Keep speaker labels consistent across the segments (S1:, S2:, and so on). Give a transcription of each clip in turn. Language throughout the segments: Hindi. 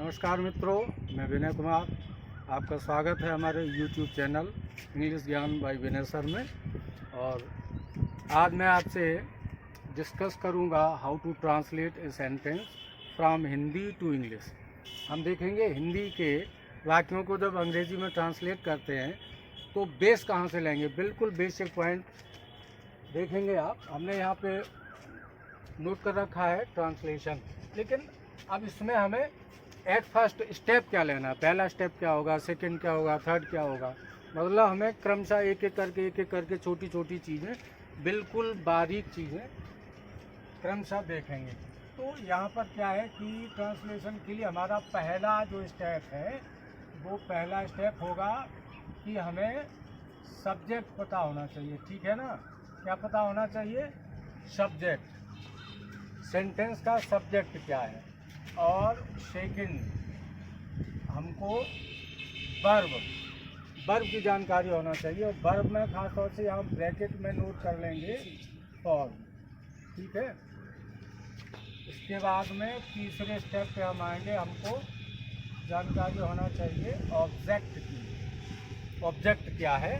S1: नमस्कार मित्रों, मैं विनय कुमार। आपका स्वागत है हमारे YouTube चैनल इंग्लिश ज्ञान बाय विनय सर में। और आज मैं आपसे डिस्कस करूंगा how to translate a sentence from Hindi to English. हम देखेंगे हिंदी के वाक्यों को जब अंग्रेजी में ट्रांसलेट करते हैं तो बेस कहाँ से लेंगे। बिल्कुल बेसिक पॉइंट देखेंगे आप। हमने यहाँ पे नोट कर रखा है ट्रांसलेशन, लेकिन अब इसमें हमें एट फर्स्ट स्टेप क्या लेना है। पहला स्टेप क्या होगा, सेकंड क्या होगा, थर्ड क्या होगा। मतलब हमें क्रमशः एक एक करके छोटी छोटी चीज़ें, बिल्कुल बारीक चीज़ें क्रमशः देखेंगे। तो यहाँ पर क्या है कि ट्रांसलेशन के लिए हमारा पहला जो स्टेप है वो पहला स्टेप होगा कि हमें सब्जेक्ट पता होना चाहिए। ठीक है ना, क्या पता होना चाहिए? सब्जेक्ट, सेंटेंस का सब्जेक्ट क्या है। और सेकंड, हमको वर्ब की जानकारी होना चाहिए। और वर्ब में खास तौर से हम ब्रैकेट में नोट कर लेंगे फॉर्म। ठीक है। इसके बाद में तीसरे स्टेप पे हम आएंगे। हमको जानकारी होना चाहिए ऑब्जेक्ट की, ऑब्जेक्ट क्या है।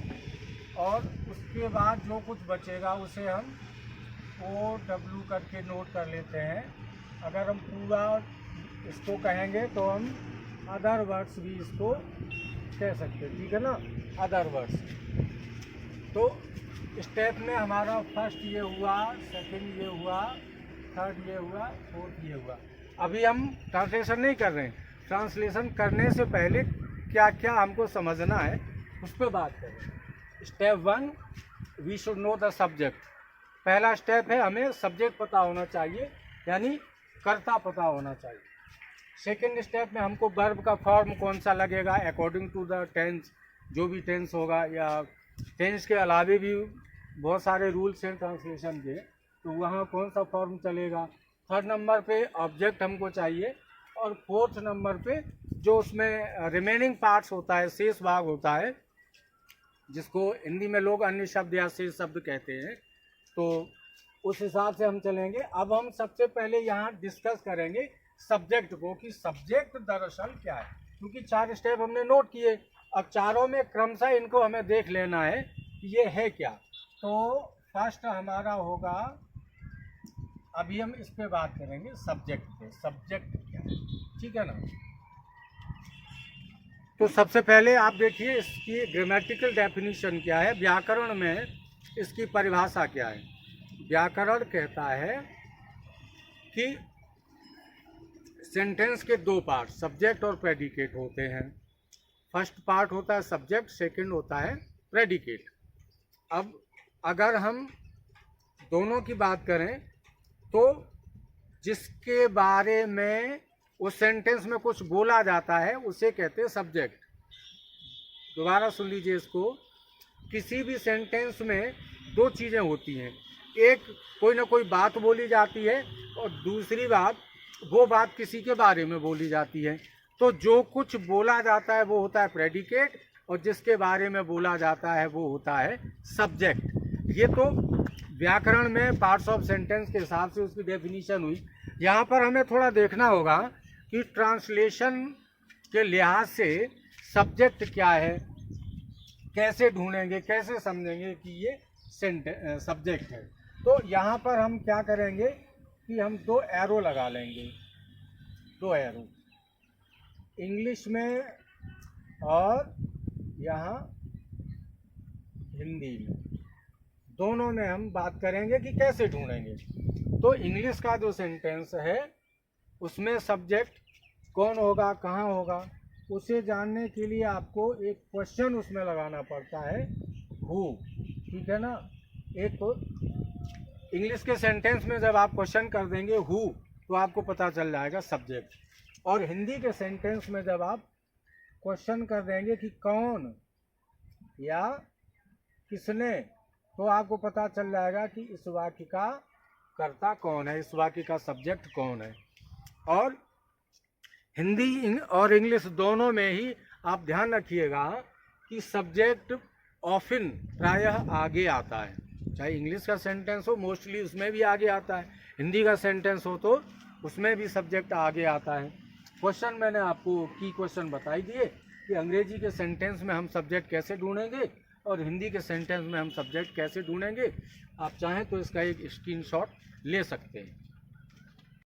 S1: और उसके बाद जो कुछ बचेगा उसे हम OW करके नोट कर लेते हैं। अगर हम पूरा इसको कहेंगे तो हम अदर वर्ड्स भी इसको कह सकते हैं। ठीक है ना, अदर वर्ड्स। तो स्टेप में हमारा फर्स्ट ये हुआ, सेकंड ये हुआ, थर्ड ये हुआ, फोर्थ ये हुआ। अभी हम ट्रांसलेशन नहीं कर रहे हैं। ट्रांसलेशन करने से पहले क्या क्या हमको समझना है उस पर बात करें। Step 1, we should know the subject. पहला स्टेप है हमें सब्जेक्ट पता होना चाहिए, यानी कर्ता पता होना चाहिए। सेकेंड स्टेप में हमको वर्ब का फॉर्म कौन सा लगेगा अकॉर्डिंग टू द टेंस, जो भी टेंस होगा, या टेंस के अलावे भी बहुत सारे रूल्स हैं ट्रांसलेशन के, तो वहाँ कौन सा फॉर्म चलेगा। थर्ड नंबर पे ऑब्जेक्ट हमको चाहिए। और फोर्थ नंबर पे जो उसमें रिमेनिंग पार्ट्स होता है, शेष भाग होता है, जिसको हिंदी में लोग अन्य शब्द या शेष शब्द कहते हैं, तो उस हिसाब से हम चलेंगे। अब हम सबसे पहले यहाँ डिस्कस करेंगे सब्जेक्ट को, कि सब्जेक्ट दरअसल क्या है। क्योंकि 4 स्टेप हमने नोट किए, अब चारों में क्रमशः इनको हमें देख लेना है कि ये है क्या। तो फर्स्ट हमारा होगा, अभी हम इस पे बात करेंगे सब्जेक्ट पे। सब्जेक्ट क्या है, ठीक है ना। तो सबसे पहले आप देखिए इसकी ग्रामेटिकल डेफिनेशन क्या है, व्याकरण में इसकी परिभाषा क्या है। व्याकरण कहता है कि सेंटेंस के 2 पार्ट, सब्जेक्ट और प्रेडिकेट होते हैं। फर्स्ट पार्ट होता है सब्जेक्ट, सेकंड होता है प्रेडिकेट। अब अगर हम दोनों की बात करें तो जिसके बारे में उस सेंटेंस में कुछ बोला जाता है उसे कहते हैं सब्जेक्ट। दोबारा सुन लीजिए इसको। किसी भी सेंटेंस में 2 चीज़ें होती हैं, एक कोई ना कोई बात बोली जाती है, और दूसरी बात वो बात किसी के बारे में बोली जाती है। तो जो कुछ बोला जाता है वो होता है प्रेडिकेट, और जिसके बारे में बोला जाता है वो होता है सब्जेक्ट। ये तो व्याकरण में पार्ट्स ऑफ सेंटेंस के हिसाब से उसकी डेफिनेशन हुई। यहाँ पर हमें थोड़ा देखना होगा कि ट्रांसलेशन के लिहाज से सब्जेक्ट क्या है, कैसे ढूंढेंगे, कैसे समझेंगे कि ये सब्जेक्ट है। तो यहाँ पर हम क्या करेंगे कि हम 2 एरो लगा लेंगे, 2 एरो इंग्लिश में और यहाँ हिंदी में, दोनों में हम बात करेंगे कि कैसे ढूंढेंगे। तो इंग्लिश का जो सेंटेंस है उसमें सब्जेक्ट कौन होगा, कहाँ होगा, उसे जानने के लिए आपको एक क्वेश्चन उसमें लगाना पड़ता है, हु। ठीक है ना। एक तो इंग्लिश के सेंटेंस में जब आप क्वेश्चन कर देंगे हु, तो आपको पता चल जाएगा सब्जेक्ट। और हिंदी के सेंटेंस में जब आप क्वेश्चन कर देंगे कि कौन या किसने, तो आपको पता चल जाएगा कि इस वाक्य का कर्ता कौन है, इस वाक्य का सब्जेक्ट कौन है। और हिंदी और इंग्लिश दोनों में ही आप ध्यान रखिएगा कि सब्जेक्ट ऑफिन, प्रायः आगे आता है। चाहे इंग्लिश का सेंटेंस हो, मोस्टली उसमें भी आगे आता है। हिंदी का सेंटेंस हो तो उसमें भी सब्जेक्ट आगे आता है। क्वेश्चन मैंने आपको की क्वेश्चन बताई दिए कि अंग्रेजी के सेंटेंस में हम सब्जेक्ट कैसे ढूंढेंगे और हिंदी के सेंटेंस में हम सब्जेक्ट कैसे ढूंढेंगे। आप चाहें तो इसका एक स्क्रीनशॉट ले सकते हैं।